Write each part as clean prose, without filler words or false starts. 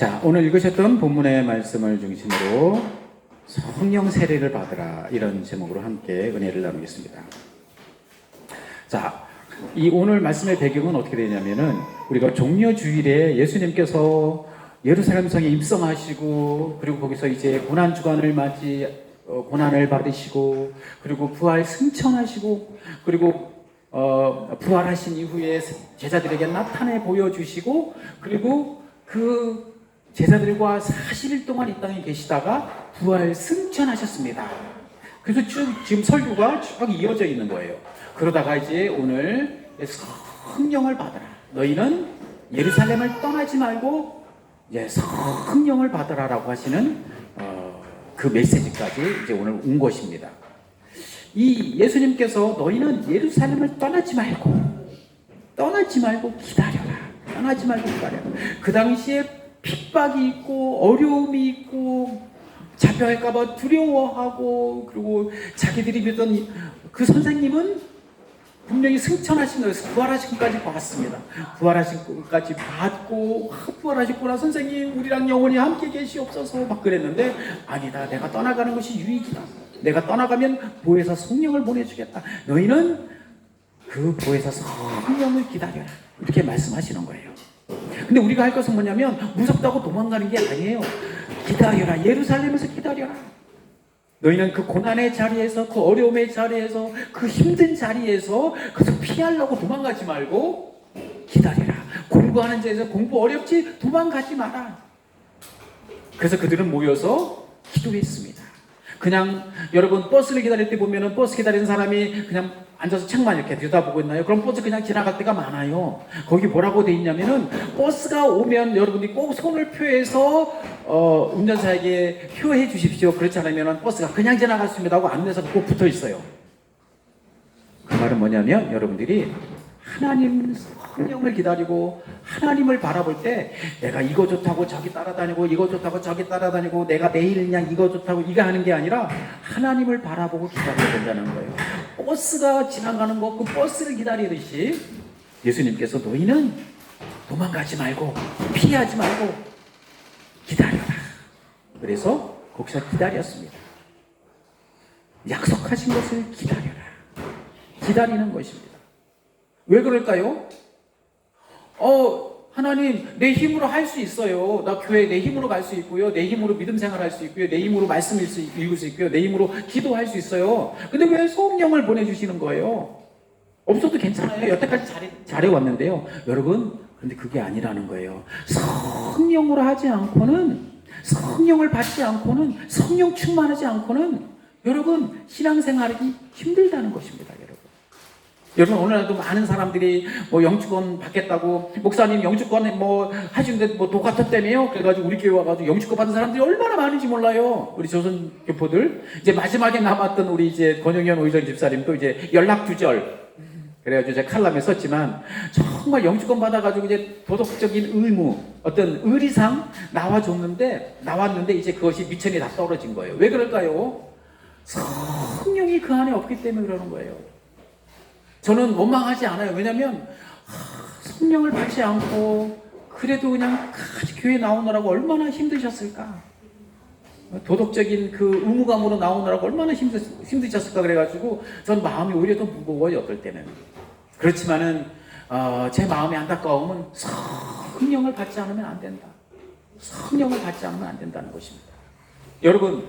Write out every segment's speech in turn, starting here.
자, 오늘 읽으셨던 본문의 말씀을 중심으로 성령 세례를 받으라, 이런 제목으로 함께 은혜를 나누겠습니다. 자, 이 오늘 말씀의 배경은 어떻게 되냐면은 우리가 종려주일에 예수님께서 예루살렘 성에 입성하시고, 그리고 거기서 이제 고난 주간을 맞이 고난을 받으시고, 그리고 부활 승천하시고, 그리고 부활하신 이후에 제자들에게 나타내 보여주시고, 그리고 그 제자들과 40일 동안 이 땅에 계시다가 부활 승천하셨습니다. 그래서 쭉 지금 설교가 쭉 이어져 있는 거예요. 그러다가 이제 오늘 성령을 받아라, 너희는 예루살렘을 떠나지 말고 이제 성령을 받아라라고 하시는 그 메시지까지 이제 오늘 온 것입니다. 이 예수님께서 너희는 예루살렘을 떠나지 말고 기다려라. 떠나지 말고 기다려라. 그 당시에 핍박이 있고 어려움이 있고 잡혀갈까봐 두려워하고, 그리고 자기들이 믿던 그 선생님은 분명히 승천하신 거예요. 부활하신 것까지 봤습니다. 부활하신 것까지 봤고, 부활하셨구나 선생님, 우리랑 영원히 함께 계시옵소서 막 그랬는데, 아니다, 내가 떠나가는 것이 유익이다. 내가 떠나가면 보혜사 성령을 보내주겠다. 너희는 그 보혜사 성령을 기다려라, 이렇게 말씀하시는 거예요. 근데 우리가 할 것은 뭐냐면 무섭다고 도망가는 게 아니에요. 기다려라. 예루살렘에서 기다려라. 너희는 그 고난의 자리에서, 그 어려움의 자리에서, 그 힘든 자리에서 그래서 피하려고 도망가지 말고 기다려라. 공부하는 자에서 공부 어렵지? 도망가지 마라. 그래서 그들은 모여서 기도했습니다. 그냥 여러분 버스를 기다릴 때 보면은 버스 기다리는 사람이 그냥 앉아서 책만 이렇게 들여다보고 있나요? 그럼 버스 그냥 지나갈 때가 많아요. 거기 뭐라고 돼 있냐면은 버스가 오면 여러분이 꼭 손을 표해서 운전사에게 표해 주십시오. 그렇지 않으면 버스가 그냥 지나갔습니다 하고 안내서 꼭 붙어 있어요. 그 말은 뭐냐면 여러분들이 하나님 성령을 기다리고 하나님을 바라볼 때 내가 이거 좋다고 저기 따라다니고, 이거 좋다고 저기 따라다니고, 내가 내일 그냥 이거 좋다고 이거 하는 게 아니라 하나님을 바라보고 기다려야 된다는 거예요. 버스가 지나가는 거, 그 버스를 기다리듯이 예수님께서 너희는 도망가지 말고 피하지 말고 기다려라. 그래서 거기서 기다렸습니다. 약속하신 것을 기다려라. 기다리는 것입니다. 왜 그럴까요? 하나님, 내 힘으로 할 수 있어요. 나 교회 내 힘으로 갈 수 있고요. 내 힘으로 믿음 생활 할 수 있고요. 내 힘으로 말씀 읽을 수 있고요. 내 힘으로 기도할 수 있어요. 근데 왜 성령을 보내주시는 거예요? 없어도 괜찮아요. 여태까지 잘해왔는데요. 여러분, 근데 그게 아니라는 거예요. 성령으로 하지 않고는, 성령을 받지 않고는, 성령 충만하지 않고는 여러분, 신앙생활이 힘들다는 것입니다. 여러분, 오늘날도 많은 사람들이 뭐 영주권 받겠다고, 목사님 영주권 뭐 하시는데 뭐 도 같았다며요. 그래가지고 우리 교회 와가지고 영주권 받은 사람들이 얼마나 많은지 몰라요. 우리 조선 교포들. 이제 마지막에 남았던 우리 이제 권영현 오희정 집사님도 이제 연락 두절. 그래가지고 제가 칼럼에 썼지만 정말 영주권 받아가지고 이제 도덕적인 의무, 어떤 의리상 나왔는데 이제 그것이 미천이 다 떨어진 거예요. 왜 그럴까요? 성령이 그 안에 없기 때문에 그러는 거예요. 저는 원망하지 않아요. 왜냐면 성령을 받지 않고 그래도 그냥 교회 나오느라고 얼마나 힘드셨을까. 도덕적인 그 의무감으로 나오느라고 얼마나 힘드셨을까. 그래가지고 전 마음이 오히려 더 무거워요, 어떨 때는. 그렇지만은 제 마음의 안타까움은 성령을 받지 않으면 안 된다. 성령을 받지 않으면 안 된다는 것입니다. 여러분,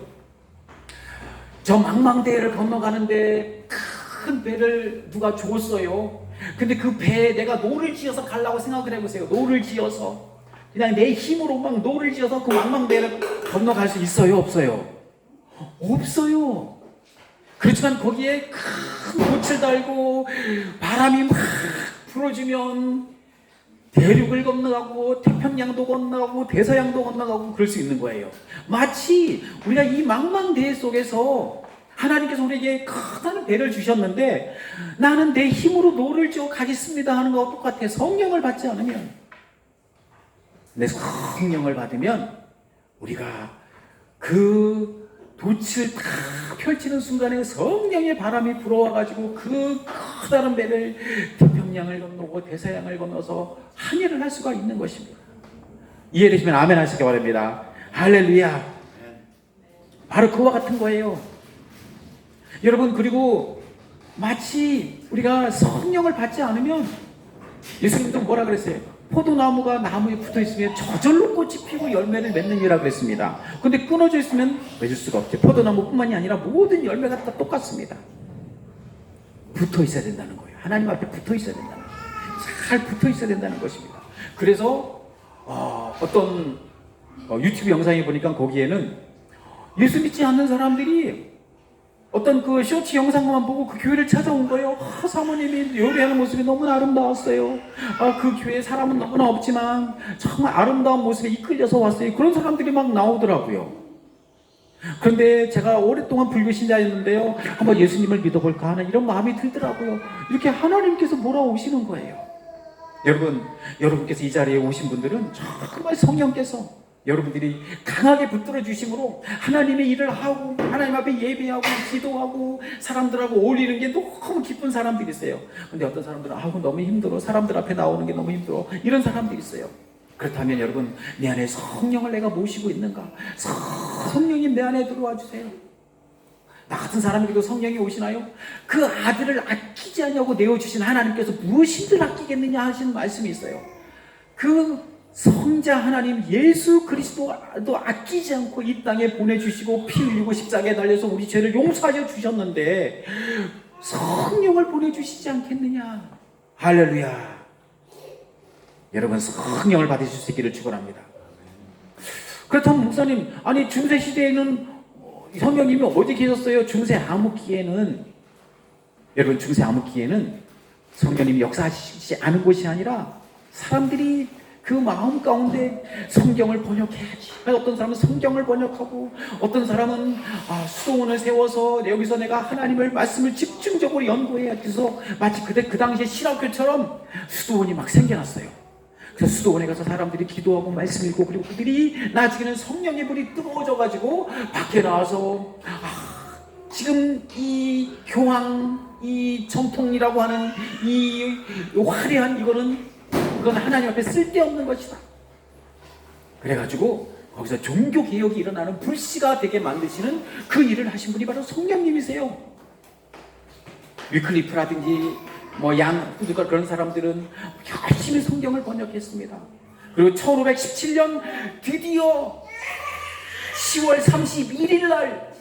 저 망망대해를 건너가는데 큰 배를 누가 줬어요. 근데 그 배에 내가 노를 지어서 가려고 생각을 해보세요. 노를 지어서 그냥 내 힘으로 막 노를 지어서 그 망망대해를 건너갈 수 있어요? 없어요? 없어요. 그렇지만 거기에 큰 돛을 달고 바람이 막 불어주면 대륙을 건너가고 태평양도 건너가고 대서양도 건너가고 그럴 수 있는 거예요. 마치 우리가 이 망망대해 속에서 하나님께서 우리에게 큰 배를 주셨는데 나는 내 힘으로 노를 지어 가겠습니다 하는 거와 똑같아. 성령을 받지 않으면, 내 성령을 받으면 우리가 그 돛을 다 펼치는 순간에 성령의 바람이 불어와가지고 그 커다란 배를, 태평양을 건너고 대서양을 건너서 항해를 할 수가 있는 것입니다. 이해되시면 아멘 하시기 바랍니다. 할렐루야. 바로 그와 같은 거예요. 여러분, 그리고 마치 우리가 성령을 받지 않으면, 예수님도 뭐라 그랬어요? 포도나무가 나무에 붙어 있으면 저절로 꽃이 피고 열매를 맺느니라 그랬습니다. 근데 끊어져 있으면 맺을 수가 없죠. 포도나무뿐만이 아니라 모든 열매가 다 똑같습니다. 붙어 있어야 된다는 거예요. 하나님 앞에 붙어 있어야 된다는 거예요. 잘 붙어 있어야 된다는 것입니다. 그래서 어떤 유튜브 영상에 보니까 거기에는 예수 믿지 않는 사람들이 어떤 그 쇼츠 영상만 보고 그 교회를 찾아온 거예요. 사모님이 요리하는 모습이 너무나 아름다웠어요. 그 교회 사람은 너무나 없지만 정말 아름다운 모습에 이끌려서 왔어요. 그런 사람들이 막 나오더라고요. 그런데 제가 오랫동안 불교 신자였는데요, 한번 예수님을 믿어볼까 하는 이런 마음이 들더라고요. 이렇게 하나님께서 몰아오시는 거예요. 여러분께서 이 자리에 오신 분들은 정말 성령께서 여러분들이 강하게 붙들어 주심으로 하나님의 일을 하고 하나님 앞에 예배하고 기도하고 사람들하고 어울리는 게 너무 기쁜 사람들이 있어요. 근데 어떤 사람들은 너무 힘들어, 사람들 앞에 나오는 게 너무 힘들어, 이런 사람들이 있어요. 그렇다면 여러분, 내 안에 성령을 내가 모시고 있는가? 성령님 내 안에 들어와 주세요. 나 같은 사람에게도 성령이 오시나요? 그 아들을 아끼지 않냐고 내어주신 하나님께서 무엇인들 아끼겠느냐 하시는 말씀이 있어요. 그 성자 하나님 예수 그리스도도 아끼지 않고 이 땅에 보내주시고 피 흘리고 십자가에 달려서 우리 죄를 용서하여 주셨는데 성령을 보내주시지 않겠느냐. 할렐루야. 여러분, 성령을 받으실 수 있기를 축원합니다. 그렇다면 목사님, 아니 중세 시대에는 성령님이 어디 계셨어요? 중세 암흑기에는, 여러분, 중세 암흑기에는 성령님이 역사하시지 않은 곳이 아니라 사람들이 그 마음 가운데 성경을 번역해야지. 어떤 사람은 성경을 번역하고, 어떤 사람은 수도원을 세워서 여기서 내가 하나님을 말씀을 집중적으로 연구해야지. 그래서 마치 그 당시에 신학교처럼 수도원이 막 생겨났어요. 그래서 수도원에 가서 사람들이 기도하고 말씀 읽고, 그리고 그들이 나중에는 성령의 불이 뜨거워져 가지고 밖에 나와서 지금 이 교황, 이 정통이라고 하는 이 화려한 이건 하나님 앞에 쓸데없는 것이다. 그래가지고 거기서 종교개혁이 일어나는 불씨가 되게 만드시는 그 일을 하신 분이 바로 성령님이세요. 위클리프라든지 그런 사람들은 열심히 성경을 번역했습니다. 그리고 1517년 드디어 10월 31일 날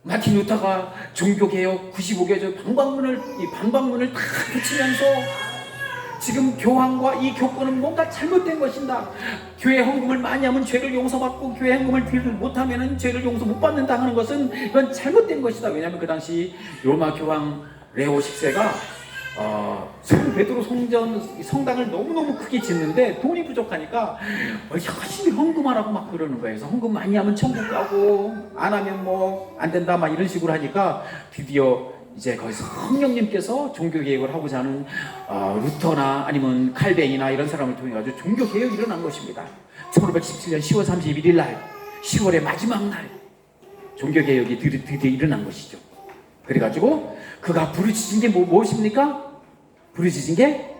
마틴 루터가 종교개혁 95개조 방방문을 다 붙이면서 지금 교황과 이 교권은 뭔가 잘못된 것인다. 교회 헌금을 많이 하면 죄를 용서받고 교회 헌금을 못하면 죄를 용서 못 받는다 하는 것은 이건 잘못된 것이다. 왜냐하면 그 당시 로마 교황 레오 10세가 성 베드로 성당을 너무너무 크게 짓는데 돈이 부족하니까 열심히 헌금하라고 막 그러는 거예요. 그래서 헌금 많이 하면 천국 가고 안 하면 안 된다 막 이런 식으로 하니까 드디어 이제 거기서 성령님께서 종교개혁을 하고자 하는 루터나 아니면 칼뱅이나 이런 사람을 통해 가지고 종교개혁이 일어난 것입니다. 1517년 10월 31일 날, 10월의 마지막 날 종교개혁이 드디어 일어난 것이죠. 그래가지고 그가 부르짖은 게 무엇입니까? 부르짖은 게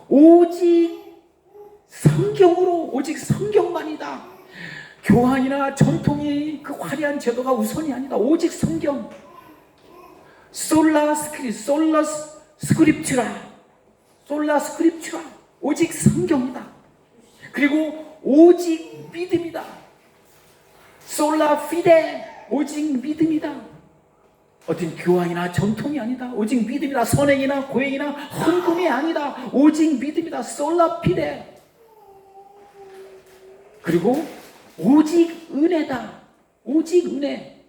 오직 성경으로, 오직 성경만이다. 교황이나 전통이 그 화려한 제도가 우선이 아니다. 오직 성경. 솔라 스크립투라, 오직 성경이다. 그리고 오직 믿음이다. 솔라 피데, 오직 믿음이다. 어떤 교황이나 전통이 아니다. 오직 믿음이다. 선행이나 고행이나 헌금이 아니다. 오직 믿음이다. 솔라 피데. 그리고 오직 은혜다. 오직 은혜.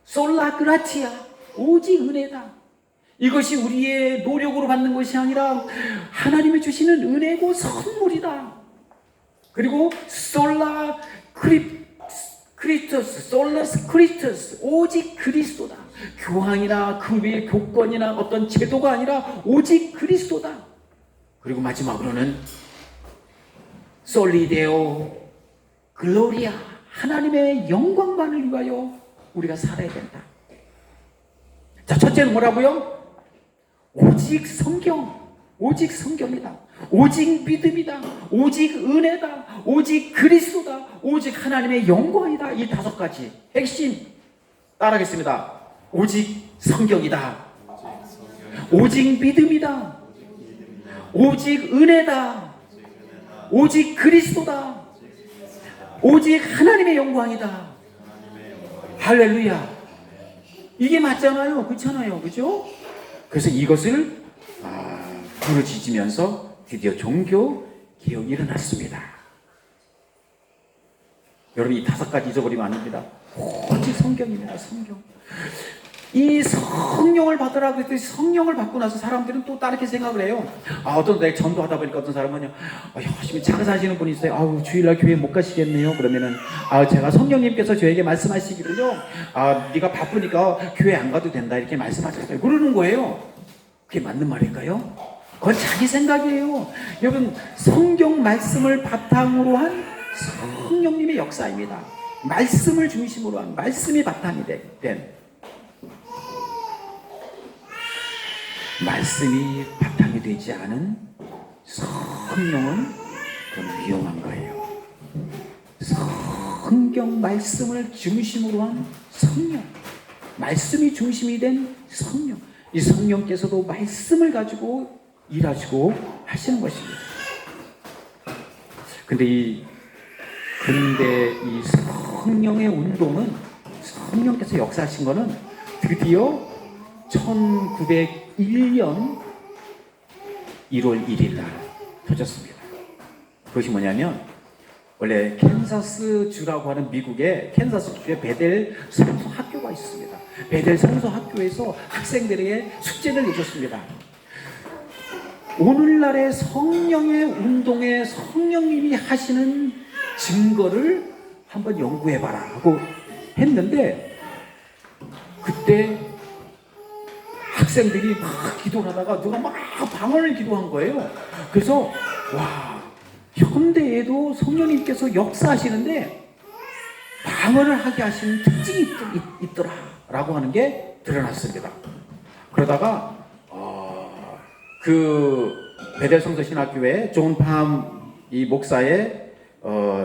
솔라 그라티아. 오직 은혜다. 이것이 우리의 노력으로 받는 것이 아니라 하나님이 주시는 은혜고 선물이다. 그리고 솔라 크리스토스, 오직 그리스도다. 교황이나 그 외의 교권이나 어떤 제도가 아니라 오직 그리스도다. 그리고 마지막으로는 솔리데오 글로리아, 하나님의 영광만을 위하여 우리가 살아야 된다. 자, 첫째는 뭐라고요? 오직 성경. 오직 성경이다. 오직 믿음이다. 오직 은혜다. 오직 그리스도다. 오직 하나님의 영광이다. 이 5가지 핵심 따라하겠습니다. 오직 성경이다. 오직 믿음이다. 오직 은혜다. 오직 그리스도다. 오직 하나님의 영광이다. 할렐루야. 이게 맞잖아요. 그렇잖아요. 그죠? 그래서 이것을 부르짖으면서 드디어 종교 개혁이 일어났습니다. 여러분 이 5가지 잊어버리면 안 됩니다. 오직 성경입니다. 성경. 이 성령을 받으라 그랬더니 성령을 받고 나서 사람들은 또 다르게 생각을 해요. 어떤 날 전도하다 보니까 어떤 사람은요, 열심히 장사하시는 분이 있어요. 주일날 교회 못 가시겠네요. 그러면은 제가 성령님께서 저에게 말씀하시기를요, 네가 바쁘니까 교회 안 가도 된다 이렇게 말씀하셨어요. 그러는 거예요. 그게 맞는 말일까요? 그건 자기 생각이에요. 여러분 성경 말씀을 바탕으로 한 성령님의 역사입니다. 말씀을 중심으로 한 말씀이 바탕이 된 말씀이 바탕이 되지 않은 성령은 그건 위험한 거예요. 성경 말씀을 중심으로 한 성령, 말씀이 중심이 된 성령, 이 성령께서도 말씀을 가지고 일하시고 하시는 것입니다. 근데 이 성령의 운동은, 성령께서 역사하신 것은 드디어 1901년 1월 1일 날 터졌습니다. 그것이 뭐냐면, 원래 캔사스 주라고 하는 미국의 캔사스 주에 베델 성서 학교가 있습니다. 베델 성서 학교에서 학생들에게 숙제를 내줬습니다. 오늘날의 성령의 운동에 성령님이 하시는 증거를 한번 연구해봐라 하고 했는데, 그때 학생들이 막 기도를 하다가 누가 막 방언을 기도한 거예요. 그래서 현대에도 성령님께서 역사하시는데 방언을 하게 하시는 특징이 있더라 라고 하는 게 드러났습니다. 그러다가 그 베델 성서 신학교에 존 팜 이 목사의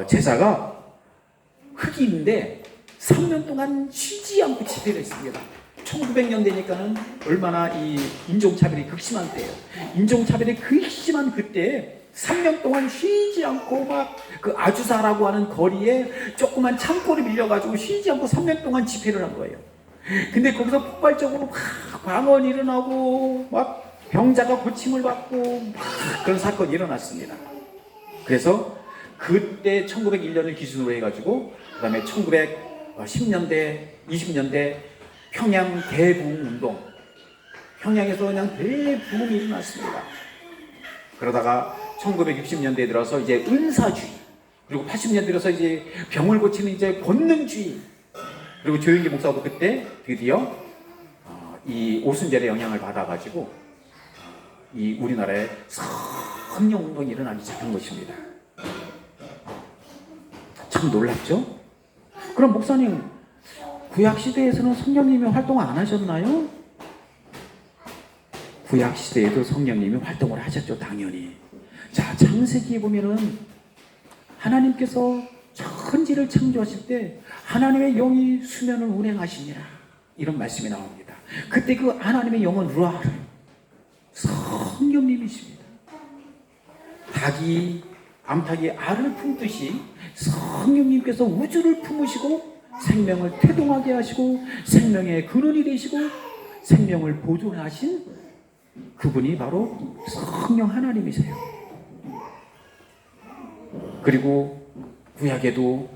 제자가 흑인인데 3년 동안 쉬지 않고 집회를 했습니다. 1900년대니까는 얼마나 이 인종차별이 극심한 때예요. 인종차별이 극심한 그때 3년 동안 쉬지 않고 막 그 아주사라고 하는 거리에 조그만 창고를 빌려가지고 쉬지 않고 3년 동안 집회를 한 거예요. 근데 거기서 폭발적으로 막 방언이 일어나고 막 병자가 고침을 받고 막 그런 사건이 일어났습니다. 그래서 그때 1901년을 기준으로 해가지고 그 다음에 1910년대, 20년대 평양 대부흥운동, 평양에서 그냥 대부흥이 일어났습니다. 그러다가 1960년대에 들어서 이제 은사주의, 그리고 80년대 들어서 이제 병을 고치는 이제 권능주의, 그리고 조영기 목사도 그때 드디어 이 오순절의 영향을 받아가지고 이 우리나라에 성령운동이 일어나기 시작한 것입니다. 참 놀랍죠? 그럼 목사님, 구약시대에서는 성령님이 활동 안 하셨나요? 구약시대에도 성령님이 활동을 하셨죠, 당연히. 자, 창세기에 보면은 하나님께서 천지를 창조하실 때 하나님의 영이 수면을 운행하시니라, 이런 말씀이 나옵니다. 그때 그 하나님의 영은 루아흐, 성령님이십니다. 암탉이 알을 품듯이 성령님께서 우주를 품으시고 생명을 태동하게 하시고 생명의 근원이 되시고 생명을 보존하신 그분이 바로 성령 하나님이세요. 그리고 구약에도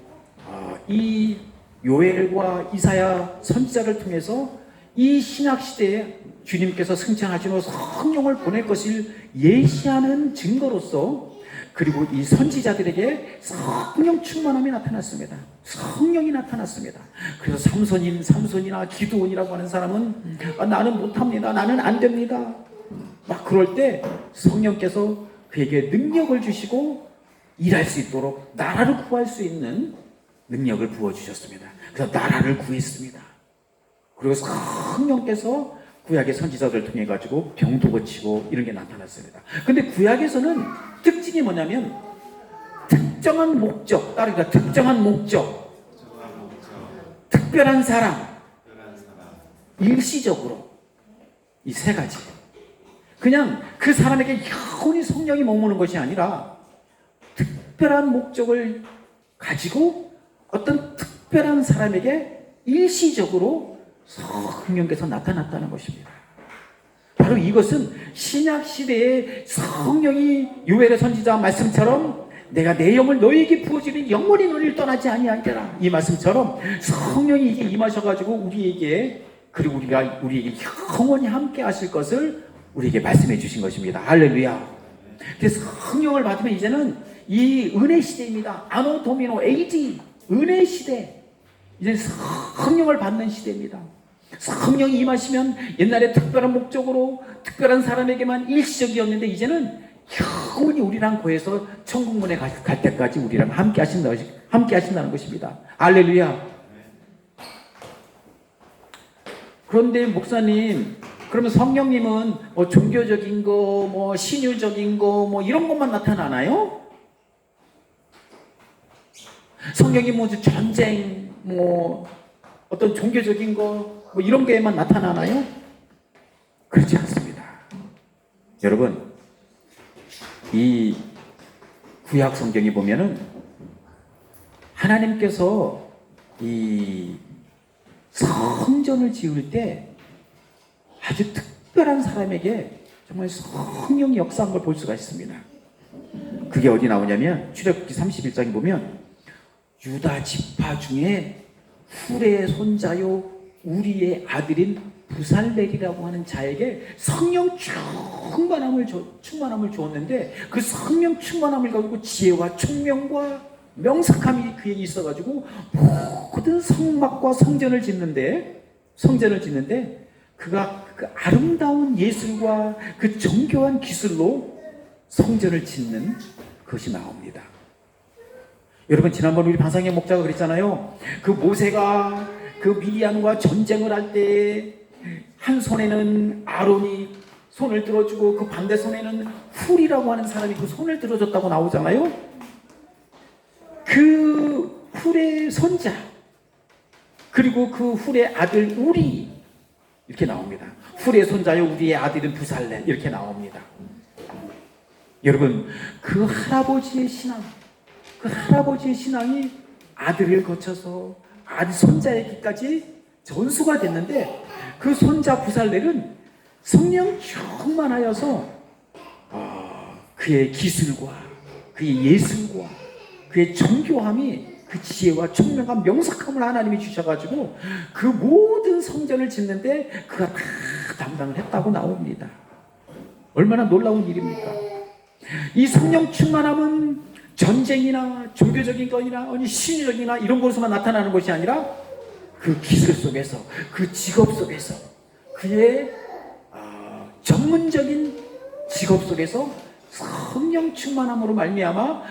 이 요엘과 이사야 선지자를 통해서 이 신약시대에 주님께서 승천하신 후 성령을 보낼 것을 예시하는 증거로서, 그리고 이 선지자들에게 성령 충만함이 나타났습니다. 성령이 나타났습니다. 그래서 삼손이나 기드온이라고 하는 사람은 나는 못합니다, 나는 안 됩니다, 막 그럴 때 성령께서 그에게 능력을 주시고 일할 수 있도록 나라를 구할 수 있는 능력을 부어주셨습니다. 그래서 나라를 구했습니다. 그리고 성령께서 구약의 선지자들을 통해 가지고 병도 고치고 이런 게 나타났습니다. 근데 구약에서는 특징이 뭐냐면 특정한 목적, 따르니까 특정한 목적, 특별한 사람, 일시적으로 이 세 가지. 그냥 그 사람에게 영원히 성령이 머무는 것이 아니라 특별한 목적을 가지고 어떤 특별한 사람에게 일시적으로 성령께서 나타났다는 것입니다. 바로 이것은 신약 시대에 성령이 요엘의 선지자 말씀처럼 내가 내 영을 너희에게 부어주니 영원히 너희를 떠나지 아니하리라, 이 말씀처럼 성령이 이제 임하셔가지고 우리에게, 그리고 우리에게 영원히 함께 하실 것을 우리에게 말씀해 주신 것입니다. 할렐루야. 그래서 성령을 받으면 이제는 이 은혜 시대입니다. 아노 도미노 에이지, 은혜 시대. 이제 성령을 받는 시대입니다. 성령이 임하시면 옛날에 특별한 목적으로 특별한 사람에게만 일시적이었는데 이제는 영원히 우리랑 거해서 천국문에 갈 때까지 우리랑 함께 하신다는 것입니다. 할렐루야. 그런데 목사님, 그러면 성령님은 뭐 종교적인 거, 뭐 신유적인 거, 뭐 이런 것만 나타나나요? 성령이 뭐 전쟁, 뭐 어떤 종교적인 거, 뭐 이런 게만 나타나나요? 그렇지 않습니다. 여러분, 이 구약 성경에 보면은 하나님께서 이 성전을 지을 때 아주 특별한 사람에게 정말 성령이 역사한 걸 볼 수가 있습니다. 그게 어디 나오냐면 출애굽기 31장에 보면 유다 지파 중에 훌의 손자요 우리의 아들인 부살렐이라고 하는 자에게 성령 충만함을 주었는데 그 성령 충만함을 가지고 지혜와 총명과 명석함이 그에게 있어가지고 모든 성막과 성전을 짓는데 그가 그 아름다운 예술과 그 정교한 기술로 성전을 짓는 것이 나옵니다. 여러분, 지난번 우리 방상현 목자가 그랬잖아요. 그 모세가 그 미디안과 전쟁을 할 때 한 손에는 아론이 손을 들어주고 그 반대 손에는 훌이라고 하는 사람이 그 손을 들어줬다고 나오잖아요. 그 훌의 손자 그리고 그 훌의 아들 우리 이렇게 나옵니다. 훌의 손자요 우리의 아들은 부살렐 이렇게 나옵니다. 여러분, 그 할아버지의 신앙이 아들을 거쳐서 아들 손자에게까지 전수가 됐는데 그 손자 부살렐은 성령 충만하여서 그의 기술과 그의 예술과 그의 정교함이 그 지혜와 총명한 명석함을 하나님이 주셔가지고 그 모든 성전을 짓는데 그가 다 담당을 했다고 나옵니다. 얼마나 놀라운 일입니까? 이 성령 충만함은 전쟁이나 종교적인 것이나 아니 신유적이나 이런 곳에서만 나타나는 것이 아니라 그 기술 속에서, 그 직업 속에서, 그의 전문적인 직업 속에서 성령 충만함으로 말미암아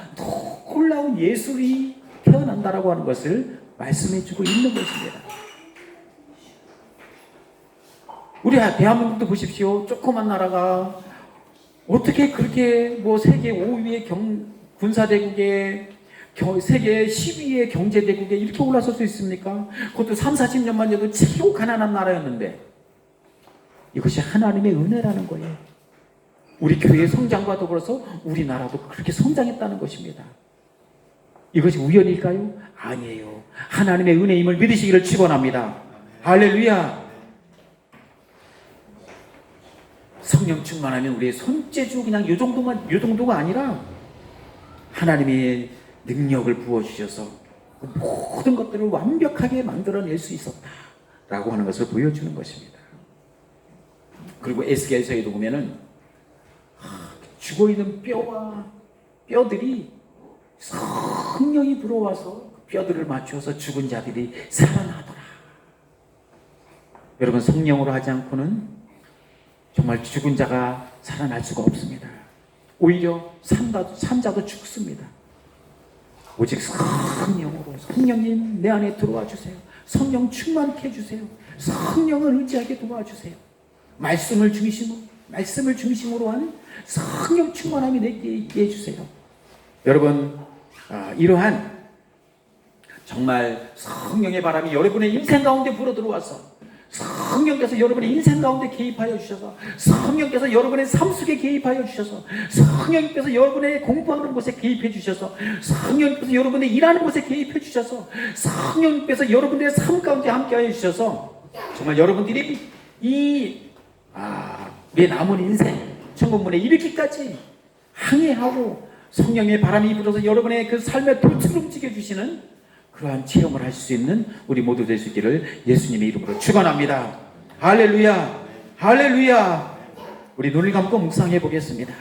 놀라운 예술이 태어난다라고 하는 것을 말씀해주고 있는 것입니다. 우리 대한민국도 보십시오. 조그만 나라가 어떻게 그렇게 뭐 세계 5위의 군사대국에 세계 10위의 경제대국에 이렇게 올라설 수 있습니까? 그것도 30-40년만 해도 최고 가난한 나라였는데 이것이 하나님의 은혜라는 거예요. 우리 교회의 성장과 더불어서 우리나라도 그렇게 성장했다는 것입니다. 이것이 우연일까요? 아니에요. 하나님의 은혜임을 믿으시기를 축원합니다. 할렐루야. 성령 충만하면 우리의 손재주 그냥 요 정도가 아니라 하나님의 능력을 부어주셔서 모든 것들을 완벽하게 만들어낼 수 있었다라고 하는 것을 보여주는 것입니다. 그리고 에스겔서에도 보면은 죽어있는 뼈와 뼈들이 성령이 불어와서 뼈들을 맞추어서 죽은 자들이 살아나더라. 여러분, 성령으로 하지 않고는 정말 죽은 자가 살아날 수가 없습니다. 오히려 산자도 죽습니다. 오직 성령으로, 성령님 내 안에 들어와 주세요. 성령 충만케 해주세요. 성령을 의지하게 도와주세요. 말씀을 중심으로 한 성령 충만함이 내게 있게 해주세요. 여러분, 이러한 정말 성령의 바람이 여러분의 인생 가운데 불어들어와서 성령께서 여러분의 인생 가운데 개입하여 주셔서, 성령께서 여러분의 삶 속에 개입하여 주셔서, 성령께서 여러분의 공부하는 곳에 개입해 주셔서, 성령께서 여러분의 일하는 곳에 개입해 주셔서, 성령께서 여러분의 삶 가운데 함께하여 주셔서, 정말 여러분들이 우리의 남은 인생 천국문에 이르기까지 항해하고 성령의 바람이 불어서 여러분의 그 삶의 돌처럼 움직여 주시는 그러한 체험을 할 수 있는 우리 모두 될 수 있기를 예수님의 이름으로 축원합니다. 할렐루야, 할렐루야. 우리 눈을 감고 묵상해 보겠습니다.